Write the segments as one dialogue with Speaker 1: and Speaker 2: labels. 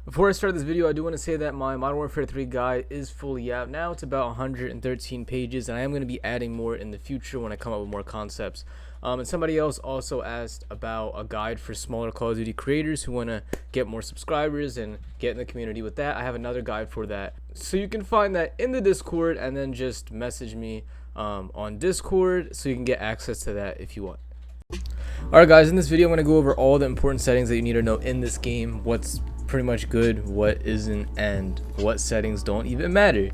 Speaker 1: Before I start this video, I do want to say that my Modern Warfare 3 guide is fully out now. It's about 113 pages, and I am going to be adding more in the future when I come up with more concepts. And somebody else also asked about a guide for smaller Call of Duty creators who want to get more subscribers and get in the community with that. I have another guide for that. So you can find that in the Discord, and then just message me on Discord so you can get access to that if you want. Alright guys, in this video I'm going to go over all the important settings that you need to know in this game, what's pretty much good, what isn't, and what settings don't even matter.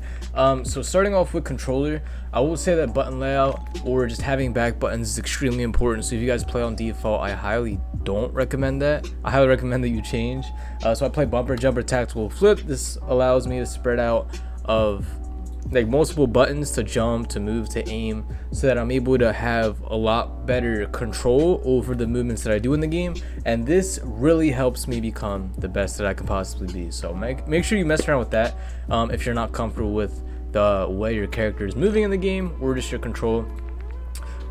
Speaker 1: So starting off with controller, I will say that button layout or just having back buttons is extremely important. So if you guys play on default, I highly don't recommend that. I highly recommend that you change. So I play bumper, jumper, tactical, flip. This allows me to spread out of like multiple buttons to jump, to move, to aim, so that I'm able to have a lot better control over the movements that I do in the game. And this really helps me become the best that I can possibly be. So make sure you mess around with that if you're not comfortable with the way your character is moving in the game or just your control.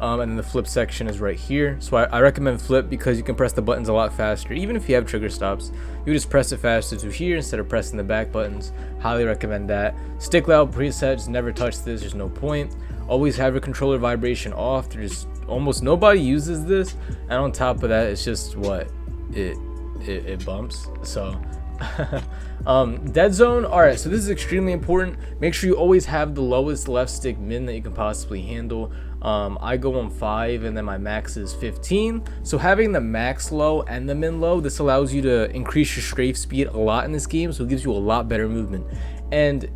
Speaker 1: And then the flip section is right here. So I recommend flip because you can press the buttons a lot faster. Even if you have trigger stops, you just press it faster to here instead of pressing the back buttons. Highly recommend that. Stick layout presets, never touch this, there's no point. Always have your controller vibration off. There's almost nobody uses this, and on top of that, it's just what it bumps. So dead zone. All right, so this is extremely important. Make sure you always have the lowest left stick min that you can possibly handle. I go on 5 and then my max is 15. So having the max low and the min low, this allows you to increase your strafe speed a lot in this game, so it gives you a lot better movement. And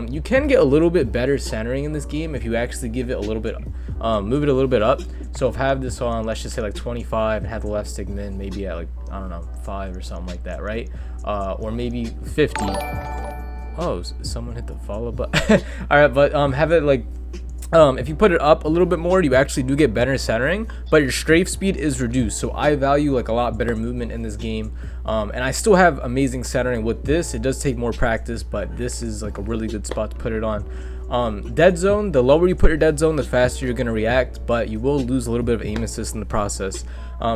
Speaker 1: you can get a little bit better centering in this game if you actually give it a little bit, move it a little bit up. So if I have this on, let's just say like 25 and have the left stick min maybe at like, I don't know, 5 or something like that, right? Or maybe 50. Oh, someone hit the follow button. All right, but have it like, if you put it up a little bit more, you actually do get better centering, but your strafe speed is reduced. So I value like a lot better movement in this game, and I still have amazing centering with this. It does take more practice, but this is like a really good spot to put it on. Dead zone, the lower you put your dead zone, the faster you're going to react, but you will lose a little bit of aim assist in the process.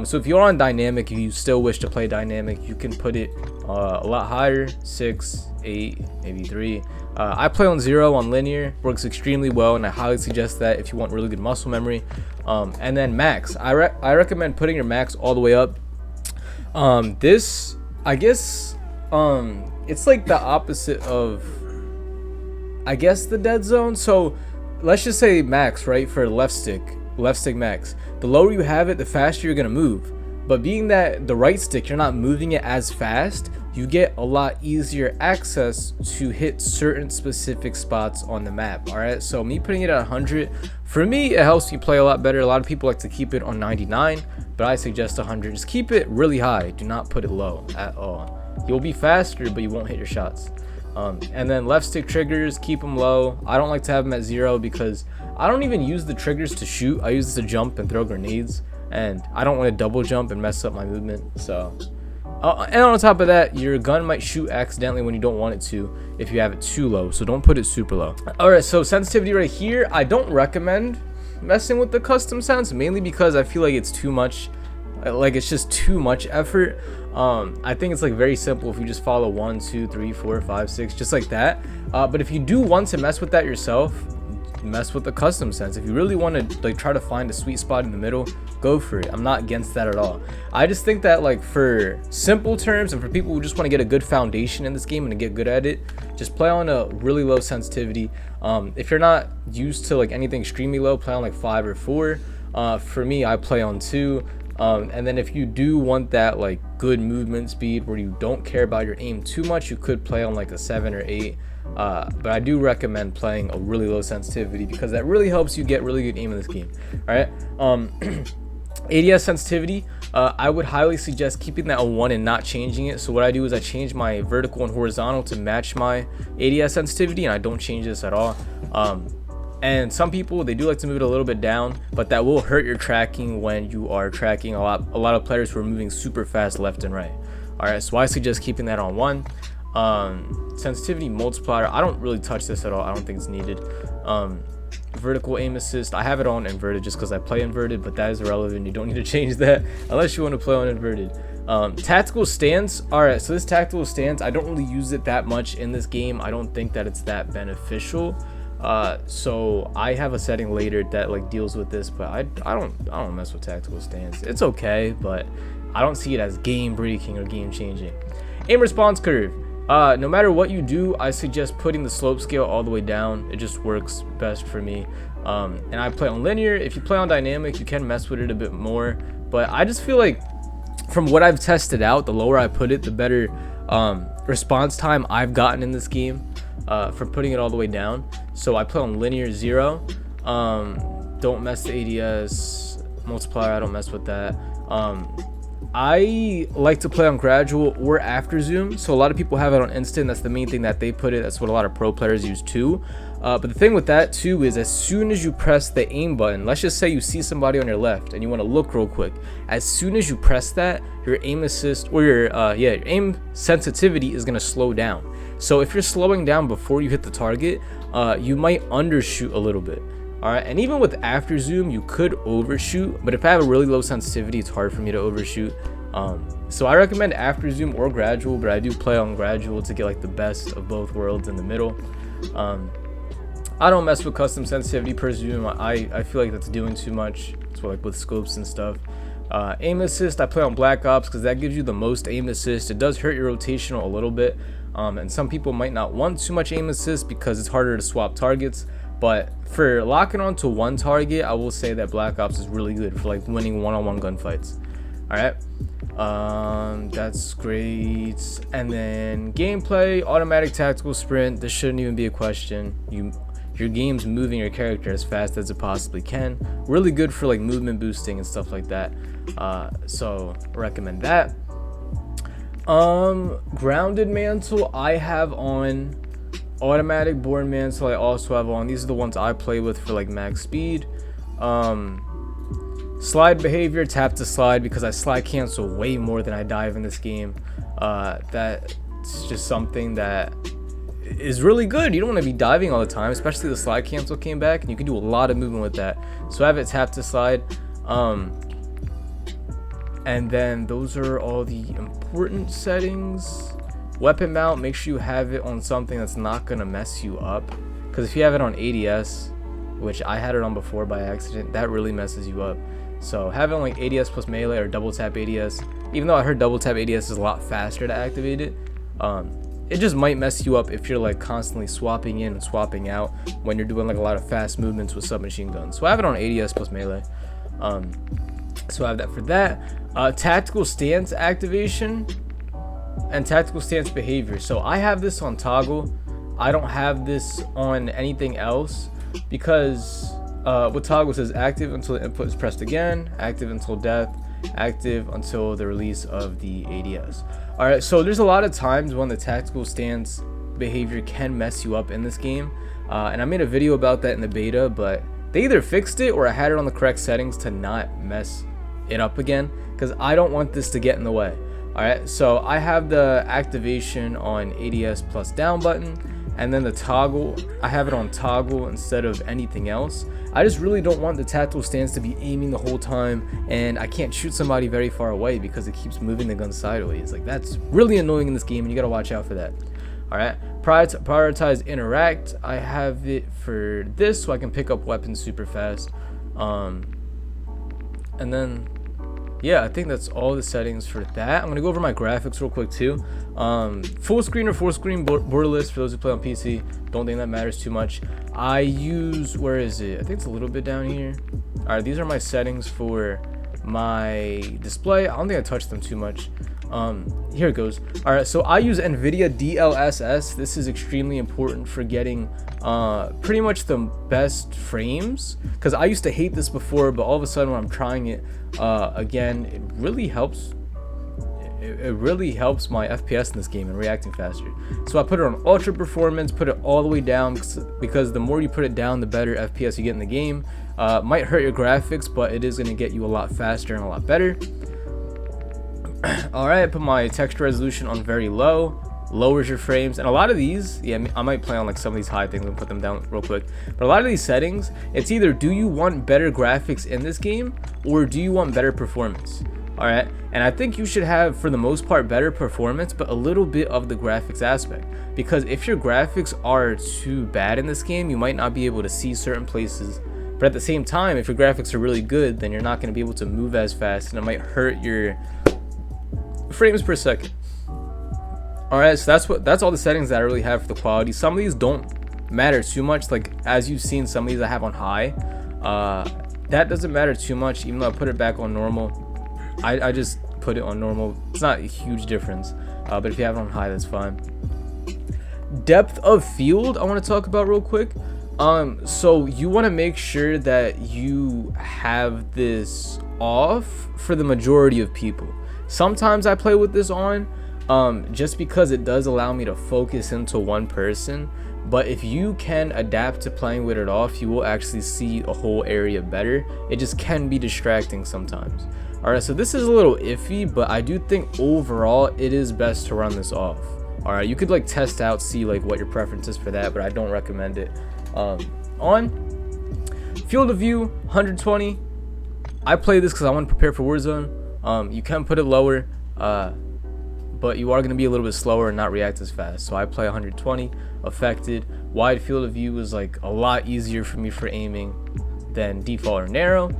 Speaker 1: So if you're on dynamic, if you still wish to play dynamic, you can put it a lot higher, 6, 8, maybe 3. I play on 0 on linear, works extremely well, and I highly suggest that if you want really good muscle memory. And then max, I recommend putting your max all the way up. This, I guess, it's like the opposite of, I guess, the dead zone. So let's just say max, right, for left stick max. The lower you have it, the faster you're gonna move. But being that the right stick, you're not moving it as fast, you get a lot easier access to hit certain specific spots on the map. All right, so me putting it at 100, for me, it helps you play a lot better. A lot of people like to keep it on 99, but I suggest 100. Just keep it really high. Do not put it low at all. You'll be faster, but you won't hit your shots. And then left stick triggers, keep them low. I don't like to have them at 0 because I don't even use the triggers to shoot. I use this to jump and throw grenades, and I don't want to double jump and mess up my movement. So and on top of that, your gun might shoot accidentally when you don't want it to if you have it too low, so don't put it super low. All right, so sensitivity right here, I don't recommend messing with the custom sense, mainly because I feel like it's too much, like it's just too much effort. I think it's like very simple if you just follow 1, 2, 3, 4, 5, 6, just like that. But if you do want to mess with that yourself, mess with the custom sense. If you really want to like try to find a sweet spot in the middle, go for it. I'm not against that at all. I just think that like for simple terms and for people who just want to get a good foundation in this game and to get good at it, just play on a really low sensitivity. If you're not used to like anything extremely low, play on like 5 or 4. For me, I play on 2. And then if you do want that like good movement speed where you don't care about your aim too much, you could play on like a 7 or 8. But I do recommend playing a really low sensitivity because that really helps you get really good aim in this game. All right. ADS sensitivity, I would highly suggest keeping that on 1 and not changing it. So what I do is I change my vertical and horizontal to match my ADS sensitivity, and I don't change this at all. And some people, they do like to move it a little bit down, but that will hurt your tracking when you are tracking a lot of players who are moving super fast left and right. All right, so I suggest keeping that on 1. Sensitivity multiplier, I don't really touch this at all. I don't think it's needed. Vertical aim assist, I have it on inverted just because I play inverted, but that is irrelevant. You don't need to change that unless you want to play on inverted. Tactical stance. All right, so this tactical stance, I don't really use it that much in this game. I don't think that it's that beneficial. So I have a setting later that like deals with this, but I don't mess with tactical stance. It's okay, but I don't see it as game breaking or game changing. Aim response curve. No matter what you do, I suggest putting the slope scale all the way down. It just works best for me. And I play on linear. If you play on dynamic, you can mess with it a bit more, but I just feel like from what I've tested out, the lower I put it, the better response time I've gotten in this game from putting it all the way down. So I play on linear 0. Don't mess the ADS multiplier. I don't mess with that. I like to play on gradual or after zoom. So a lot of people have it on instant. That's the main thing that they put it. That's what a lot of pro players use too. But the thing with that too is as soon as you press the aim button, let's just say you see somebody on your left and you want to look real quick. As soon as you press that, your aim assist or your aim sensitivity is going to slow down. So if you're slowing down before you hit the target, you might undershoot a little bit. All right, and even with after zoom, you could overshoot, but if I have a really low sensitivity, it's hard for me to overshoot. So I recommend after zoom or gradual, but I do play on gradual to get like the best of both worlds in the middle. I don't mess with custom sensitivity per zoom. I feel like that's doing too much. It's like with scopes and stuff. Aim assist, I play on Black Ops because that gives you the most aim assist. It does hurt your rotational a little bit, and some people might not want too much aim assist because it's harder to swap targets. But for locking on to one target, I will say that Black Ops is really good for like winning one-on-one gunfights. All right, that's great. And then gameplay, automatic tactical sprint. This shouldn't even be a question. Your game's moving your character as fast as it possibly can. Really good for like movement boosting and stuff like that. So recommend that. Grounded mantle, I have on. Automatic born mantle, I also have on. These are the ones I play with for like max speed. Slide behavior, tap to slide because I slide cancel way more than I dive in this game. That's just something that is really good. You don't want to be diving all the time, especially the slide cancel came back and you can do a lot of movement with that. So I have it tap to slide. And then those are all the important settings. Weapon mount, make sure you have it on something that's not gonna mess you up, because if you have it on ADS, which I had it on before by accident, that really messes you up. So have it on like ADS plus melee or double tap ADS. Even though I heard double tap ADS is a lot faster to activate it, it just might mess you up if you're like constantly swapping in and swapping out when you're doing like a lot of fast movements with submachine guns. So I have it on ADS plus melee. So I have that for that. Tactical stance activation and tactical stance behavior. So I have this on toggle. I don't have this on anything else because with toggle it says active until the input is pressed again, active until death, active until the release of the ADS. All right, so there's a lot of times when the tactical stance behavior can mess you up in this game, and I made a video about that in the beta, but they either fixed it or I had it on the correct settings to not mess it up again, because I don't want this to get in the way. All right, so I have the activation on ADS plus down button, and then the toggle, I have it on toggle instead of anything else. I just really don't want the tactical stance to be aiming the whole time, and I can't shoot somebody very far away because it keeps moving the gun sideways. Like, that's really annoying in this game, and you gotta watch out for that. All right, prioritize interact. I have it for this so I can pick up weapons super fast. And then yeah, I think that's all the settings for that. I'm gonna go over my graphics real quick too. Full screen or full screen borderless for those who play on PC. Don't think that matters too much. I use, where is it? I think it's a little bit down here. All right, these are my settings for my display. I don't think I touched them too much. Here it goes. All right, so I use NVIDIA DLSS. This is extremely important for getting pretty much the best frames, because I used to hate this before, but all of a sudden when I'm trying it again, it really helps. It really helps my FPS in this game and reacting faster. So I put it on ultra performance, put it all the way down, because the more you put it down, the better FPS you get in the game. Might hurt your graphics, but it is going to get you a lot faster and a lot better. All right, I put my texture resolution on very low, lowers your frames, and a lot of these, yeah, I might play on like some of these high things and put them down real quick, but a lot of these settings, it's either do you want better graphics in this game or do you want better performance. All right, and I think you should have, for the most part, better performance, but a little bit of the graphics aspect, because if your graphics are too bad in this game, you might not be able to see certain places. But at the same time, if your graphics are really good, then you're not going to be able to move as fast, and it might hurt your frames per second. All right, so that's all the settings that I really have for the quality. Some of these don't matter too much, like as you've seen, some of these I have on high. That doesn't matter too much, even though I put it back on normal. I just put it on normal. It's not a huge difference, but if you have it on high, that's fine. Depth of field I want to talk about real quick. So you want to make sure that you have this off for the majority of people. Sometimes I play with this on, just because it does allow me to focus into one person. But if you can adapt to playing with it off, you will actually see a whole area better. It just can be distracting sometimes. All right, so this is a little iffy, but I do think overall it is best to run this off. All right, you could like test out, see like what your preference is for that, but I don't recommend it. On field of view 120. I play this because I want to prepare for Warzone. You can put it lower, but you are going to be a little bit slower and not react as fast. So I play 120 affected. Wide field of view is like a lot easier for me for aiming than default or narrow.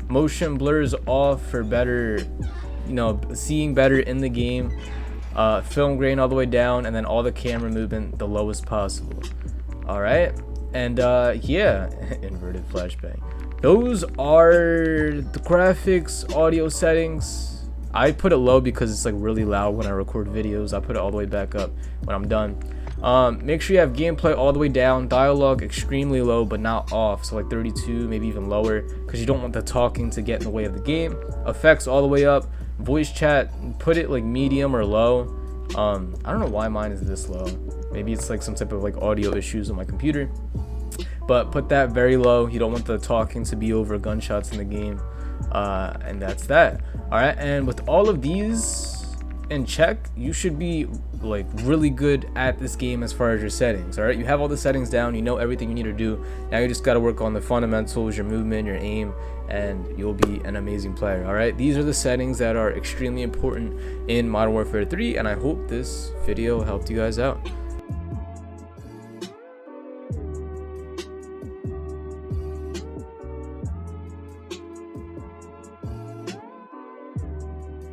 Speaker 1: Motion blurs off for better, you know, seeing better in the game. Film grain all the way down, and then all the camera movement the lowest possible. All right, and yeah, inverted flashbang. Those are the graphics, audio settings. I put it low because it's like really loud when I record videos. I put it all the way back up when I'm done. Make sure you have gameplay all the way down, dialogue extremely low but not off, so like 32, maybe even lower, because you don't want the talking to get in the way of the game. Effects all the way up. Voice chat, put it like medium or low. I don't know why mine is this low. Maybe it's like some type of like audio issues on my computer, but put that very low. You don't want the talking to be over gunshots in the game. And that's that. All right, and with all of these in check, you should be like really good at this game as far as your settings. All right, you have all the settings down, you know everything you need to do. Now you just got to work on the fundamentals, your movement, your aim, and you'll be an amazing player. All right, these are the settings that are extremely important in Modern Warfare 3, and I hope this video helped you guys out.